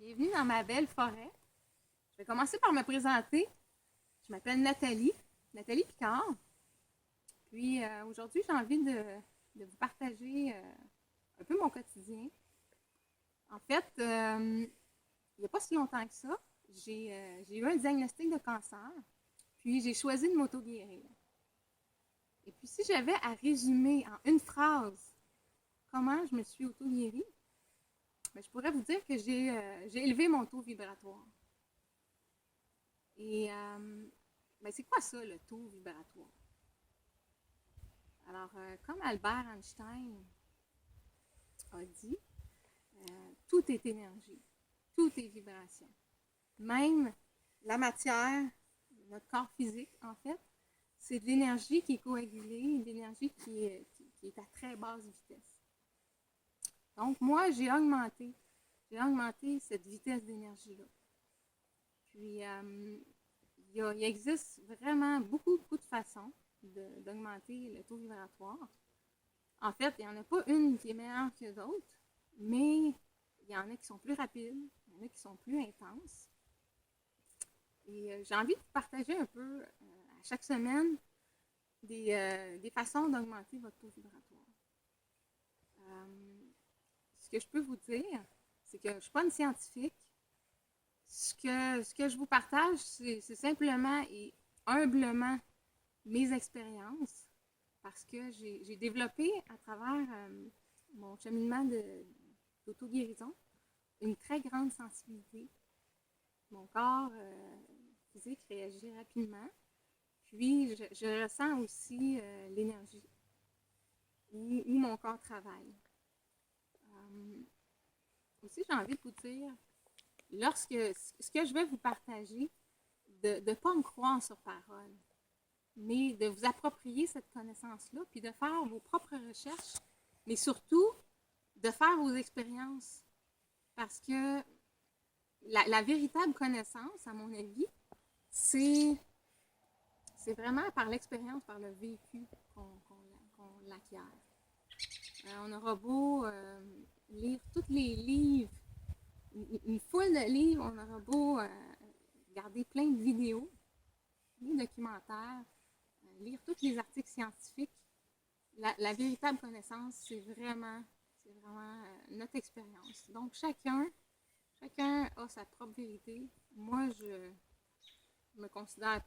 Bienvenue dans ma belle forêt. Je vais commencer par me présenter. Je m'appelle Nathalie Picard. Puis aujourd'hui, j'ai envie de vous partager un peu mon quotidien. En fait, il n'y a pas si longtemps que ça, j'ai eu un diagnostic de cancer, puis j'ai choisi de m'auto-guérir. Et puis si j'avais à résumer en une phrase comment je me suis auto-guérie, je pourrais vous dire que j'ai élevé mon taux vibratoire. Et c'est quoi ça, le taux vibratoire? Alors, comme Albert Einstein a dit, tout est énergie, tout est vibration. Même la matière, notre corps physique, en fait, c'est de l'énergie qui est coagulée, de l'énergie qui est à très basse vitesse. Donc, moi, j'ai augmenté cette vitesse d'énergie-là. Puis, il existe vraiment beaucoup de façons d'augmenter le taux vibratoire. En fait, il n'y en a pas une qui est meilleure que d'autres, mais il y en a qui sont plus rapides, il y en a qui sont plus intenses. Et j'ai envie de vous partager un peu à chaque semaine des façons d'augmenter votre taux vibratoire. Ce que je peux vous dire, c'est que je ne suis pas une scientifique. Ce que je vous partage, c'est simplement et humblement mes expériences, parce que j'ai développé à travers mon cheminement d'auto-guérison une très grande sensibilité. Mon corps physique réagit rapidement, puis je ressens aussi l'énergie où mon corps travaille. Aussi, j'ai envie de vous dire, ce que je vais vous partager, de ne pas me croire sur parole, mais de vous approprier cette connaissance-là, puis de faire vos propres recherches, mais surtout de faire vos expériences. Parce que la véritable connaissance, à mon avis, c'est vraiment par l'expérience, par le vécu qu'on l'acquiert. On aura beau lire tous les livres, une foule de livres, on aura beau regarder plein de vidéos, des documentaires, lire tous les articles scientifiques. La véritable connaissance, c'est vraiment notre expérience. Donc, chacun a sa propre vérité. Moi, je considère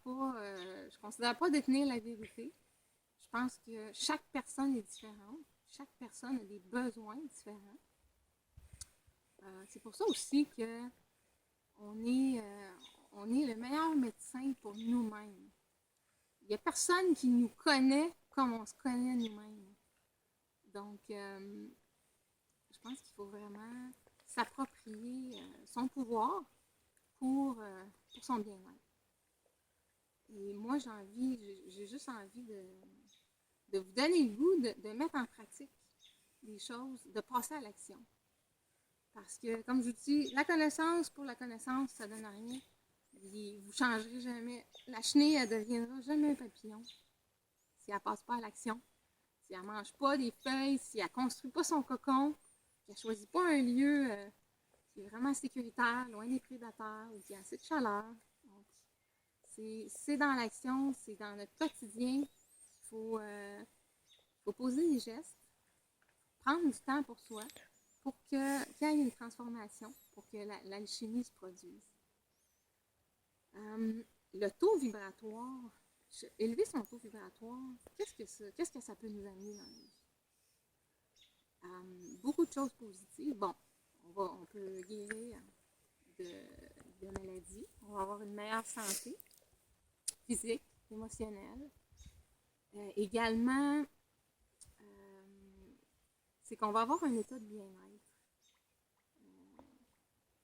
pas détenir la vérité. Je pense que chaque personne est différente. Chaque personne a des besoins différents. C'est pour ça aussi que on est le meilleur médecin pour nous-mêmes. Il n'y a personne qui nous connaît comme on se connaît nous-mêmes. Donc, je pense qu'il faut vraiment s'approprier son pouvoir pour son bien-être. Et moi, j'ai juste envie de vous donner le goût de mettre en pratique des choses, de passer à l'action. Parce que, comme je vous dis, la connaissance pour la connaissance, ça ne donne rien. Vous ne changerez jamais. La chenille, elle ne deviendra jamais un papillon si elle ne passe pas à l'action. Si elle ne mange pas des feuilles, si elle ne construit pas son cocon, si elle ne choisit pas un lieu qui est vraiment sécuritaire, loin des prédateurs, ou qui a assez de chaleur. Donc, c'est dans l'action, c'est dans notre quotidien qu'il faut poser des gestes, prendre du temps pour soi, pour qu'il y ait une transformation, pour que l'alchimie se produise. Le taux vibratoire, élever son taux vibratoire, qu'est-ce que ça peut nous amener dans la vie? Beaucoup de choses positives. Bon, on peut guérir de maladies, on va avoir une meilleure santé physique, émotionnelle. Également, c'est qu'on va avoir un état de bien-être.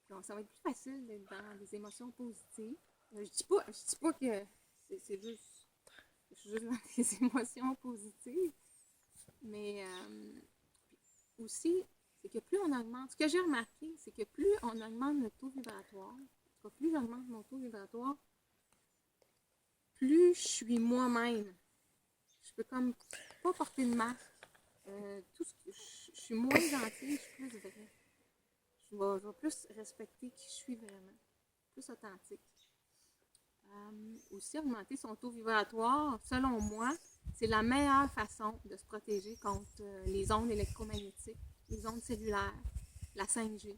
Donc, ça va être plus facile d'être dans des émotions positives. Je dis pas que c'est juste dans des émotions positives, mais aussi, c'est que plus on augmente, ce que j'ai remarqué, c'est que plus on augmente notre taux vibratoire, en tout cas, plus j'augmente mon taux vibratoire, plus je suis moi-même. Je peux comme pas porter de masque. Je suis moins gentille, je suis plus vraie. je vais plus respecter qui je suis vraiment, plus authentique. Aussi, augmenter son taux vibratoire, selon moi, c'est la meilleure façon de se protéger contre les ondes électromagnétiques, les ondes cellulaires, la 5G,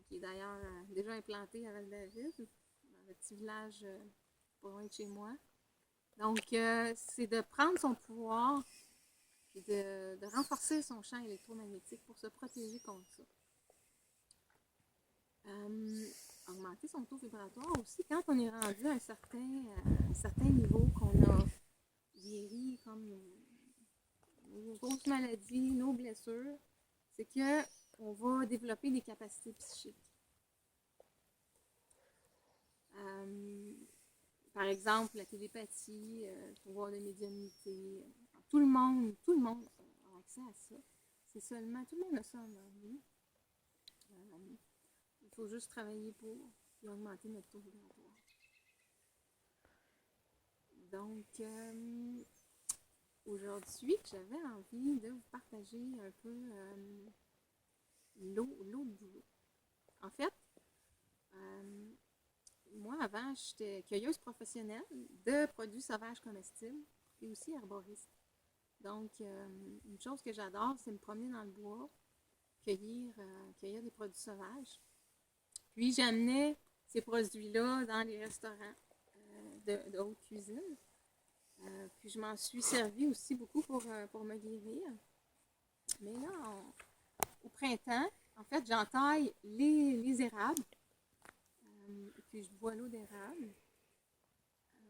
qui est d'ailleurs déjà implantée à Val-David, dans le petit village pas loin de chez moi. Donc, c'est de prendre son pouvoir et de renforcer son champ électromagnétique pour se protéger contre ça. Augmenter son taux vibratoire aussi, quand on est rendu à un certain niveau, qu'on a guéri comme nos grosses maladies, nos blessures, c'est qu'on va développer des capacités psychiques. Par exemple, la télépathie, le pouvoir de médiumnité. Tout le monde a accès à ça. C'est seulement, tout le monde a ça en nous. Il faut juste travailler pour et augmenter notre taux vibratoire. Donc, aujourd'hui, j'avais envie de vous partager un peu l'eau de boulot. En fait, moi, avant, j'étais cueilleuse professionnelle de produits sauvages comestibles et aussi herboriste. Donc, une chose que j'adore, c'est me promener dans le bois, cueillir des produits sauvages. Puis, j'amenais ces produits-là dans les restaurants de haute cuisine. Puis, je m'en suis servi aussi beaucoup pour me guérir. Mais là, au printemps, en fait, j'entaille les érables. Puis, je bois l'eau d'érable.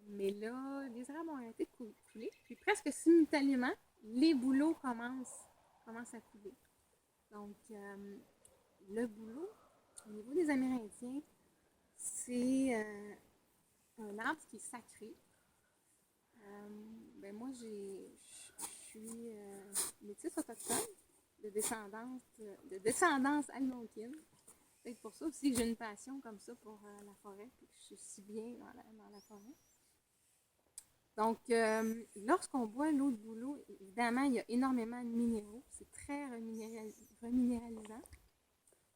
Mais là, les érables ont arrêté de couler. Puis, presque simultanément, les bouleaux commencent à couler. Donc, le bouleau, au niveau des Amérindiens, c'est un arbre qui est sacré. Moi, je suis métisse autochtone de descendance algonquine. C'est pour ça aussi que j'ai une passion comme ça pour la forêt, puis que je suis si bien dans la forêt. Donc, lorsqu'on boit l'eau de bouleau, évidemment, il y a énormément de minéraux. C'est très reminéralisant.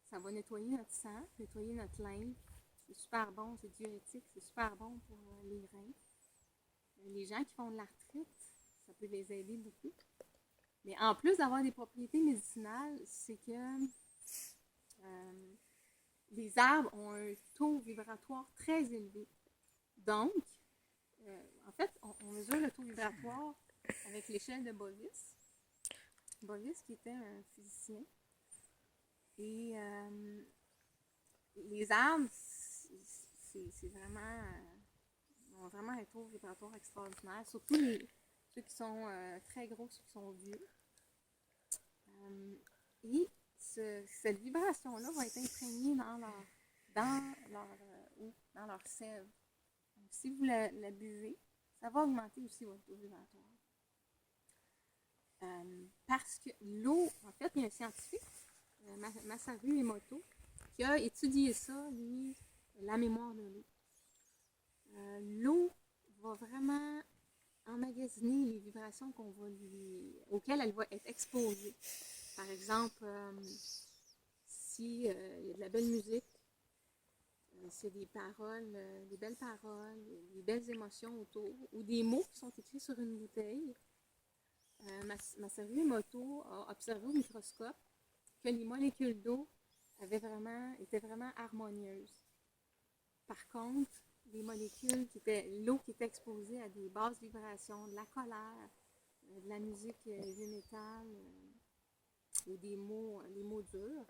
Ça va nettoyer notre sang, nettoyer notre lymphe. C'est super bon, c'est diurétique, c'est super bon pour les reins. Les gens qui font de l'arthrite, ça peut les aider beaucoup. Mais en plus d'avoir des propriétés médicinales, c'est que les arbres ont un taux vibratoire très élevé. Donc, en fait, on mesure le taux vibratoire avec l'échelle de Bovis. Bovis qui était un physicien. Et les arbres, c'est vraiment, ont vraiment un taux vibratoire extraordinaire, surtout ceux qui sont très gros, ceux qui sont vieux. Et cette vibration-là va être imprégnée dans leur sève. Donc, si vous la buvez, ça va augmenter aussi votre taux vibratoire. Parce que l'eau, en fait, il y a un scientifique, Masaru Emoto, qui a étudié ça, lui, la mémoire de l'eau. L'eau va vraiment emmagasiner les vibrations auxquelles elle va être exposée. Par exemple, s'il y a de la belle musique, s'il y a des belles paroles, des belles émotions autour, ou des mots qui sont écrits sur une bouteille, Masaru Emoto a observé au microscope que les molécules d'eau étaient vraiment harmonieuses. Par contre, les molécules l'eau qui était exposée à des basses vibrations, de la colère, de la musique heavy metal, ou les mots durs,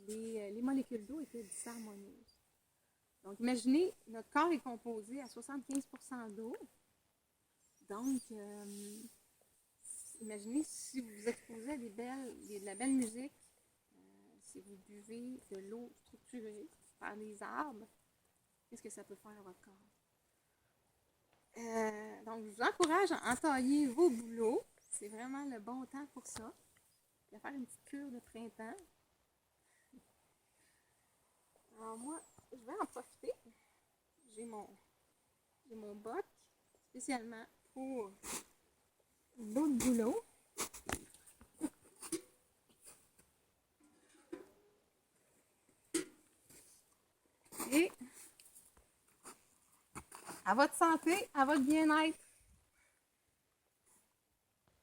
les molécules d'eau étaient disharmonieuses. Donc, imaginez, notre corps est composé à 75% d'eau. Donc, imaginez si vous vous exposez à de la belle musique, si vous buvez de l'eau structurée par des arbres, qu'est-ce que ça peut faire à votre corps? Donc, je vous encourage à entailler vos bouleaux. C'est vraiment le bon temps pour ça. Et à faire une petite cure de printemps. Alors moi, je vais en profiter. J'ai mon boc spécialement pour l'eau de bouleau. à votre santé, à votre bien-être.